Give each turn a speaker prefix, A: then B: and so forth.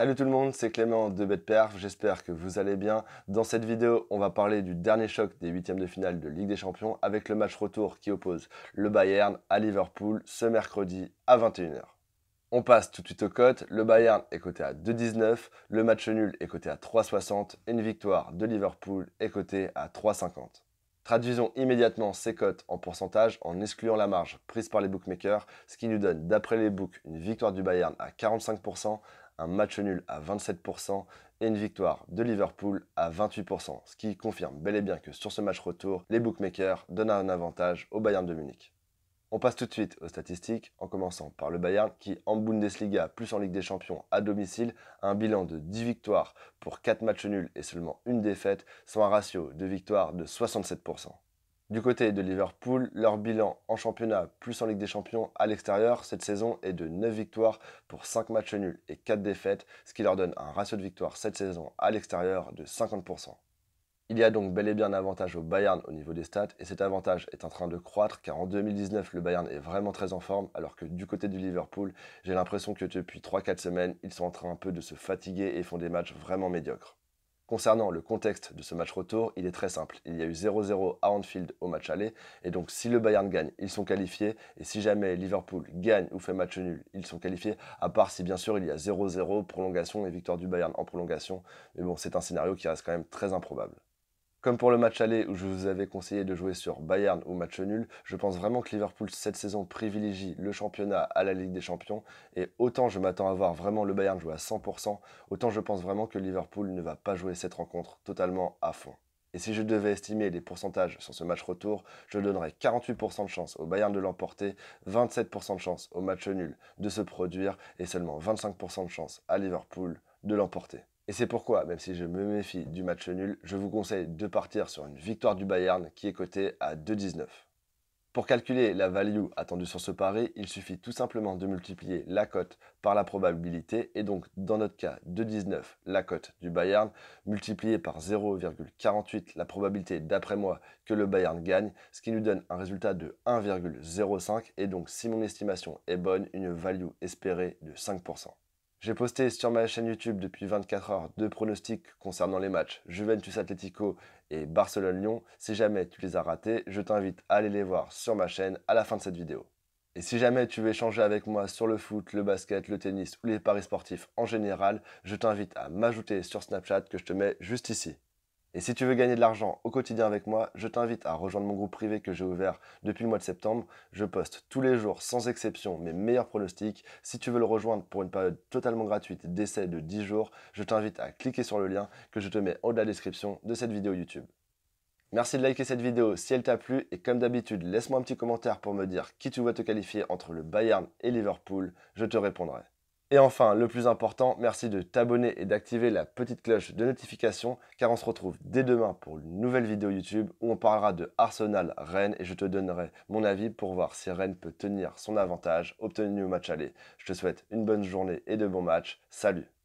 A: Salut tout le monde, c'est Clément de BetPerf, j'espère que vous allez bien. Dans cette vidéo, on va parler du dernier choc des huitièmes de finale de Ligue des Champions avec le match retour qui oppose le Bayern à Liverpool ce mercredi à 21h. On passe tout de suite aux cotes, le Bayern est coté à 2,19, le match nul est coté à 3,60 et une victoire de Liverpool est cotée à 3,50. Traduisons immédiatement ces cotes en pourcentage en excluant la marge prise par les bookmakers, ce qui nous donne d'après les books une victoire du Bayern à 45%, un match nul à 27% et une victoire de Liverpool à 28%, ce qui confirme bel et bien que sur ce match retour, les bookmakers donnent un avantage au Bayern de Munich. On passe tout de suite aux statistiques, en commençant par le Bayern qui, en Bundesliga plus en Ligue des Champions à domicile, a un bilan de 10 victoires pour 4 matchs nuls et seulement une défaite, soit un ratio de victoire de 67%. Du côté de Liverpool, leur bilan en championnat plus en Ligue des Champions à l'extérieur cette saison est de 9 victoires pour 5 matchs nuls et 4 défaites, ce qui leur donne un ratio de victoire cette saison à l'extérieur de 50%. Il y a donc bel et bien un avantage au Bayern au niveau des stats et cet avantage est en train de croître car en 2019 le Bayern est vraiment très en forme alors que du côté du Liverpool j'ai l'impression que depuis 3-4 semaines ils sont en train un peu de se fatiguer et font des matchs vraiment médiocres. Concernant le contexte de ce match retour, il est très simple. Il y a eu 0-0 à Anfield au match aller et donc si le Bayern gagne, ils sont qualifiés et si jamais Liverpool gagne ou fait match nul, ils sont qualifiés à part si bien sûr il y a 0-0, prolongation et victoire du Bayern en prolongation. Mais bon, c'est un scénario qui reste quand même très improbable. Comme pour le match aller où je vous avais conseillé de jouer sur Bayern ou match nul, je pense vraiment que Liverpool cette saison privilégie le championnat à la Ligue des Champions et autant je m'attends à voir vraiment le Bayern jouer à 100%, autant je pense vraiment que Liverpool ne va pas jouer cette rencontre totalement à fond. Et si je devais estimer les pourcentages sur ce match retour, je donnerais 48% de chance au Bayern de l'emporter, 27% de chance au match nul de se produire et seulement 25% de chance à Liverpool de l'emporter. Et c'est pourquoi, même si je me méfie du match nul, je vous conseille de partir sur une victoire du Bayern qui est cotée à 2,19. Pour calculer la value attendue sur ce pari, il suffit tout simplement de multiplier la cote par la probabilité et donc dans notre cas 2,19 la cote du Bayern multipliée par 0,48 la probabilité d'après moi que le Bayern gagne, ce qui nous donne un résultat de 1,05 et donc si mon estimation est bonne, une value espérée de 5%. J'ai posté sur ma chaîne YouTube depuis 24 heures deux pronostics concernant les matchs Juventus Atlético et Barcelone-Lyon. Si jamais tu les as ratés, je t'invite à aller les voir sur ma chaîne à la fin de cette vidéo. Et si jamais tu veux échanger avec moi sur le foot, le basket, le tennis ou les paris sportifs en général, je t'invite à m'ajouter sur Snapchat que je te mets juste ici. Et si tu veux gagner de l'argent au quotidien avec moi, je t'invite à rejoindre mon groupe privé que j'ai ouvert depuis le mois de septembre. Je poste tous les jours, sans exception, mes meilleurs pronostics. Si tu veux le rejoindre pour une période totalement gratuite d'essai de 10 jours, je t'invite à cliquer sur le lien que je te mets en haut de la description de cette vidéo YouTube. Merci de liker cette vidéo si elle t'a plu et comme d'habitude, laisse-moi un petit commentaire pour me dire qui tu vois te qualifier entre le Bayern et Liverpool, je te répondrai. Et enfin, le plus important, merci de t'abonner et d'activer la petite cloche de notification car on se retrouve dès demain pour une nouvelle vidéo YouTube où on parlera de Arsenal-Rennes et je te donnerai mon avis pour voir si Rennes peut tenir son avantage obtenu au match aller. Je te souhaite une bonne journée et de bons matchs. Salut!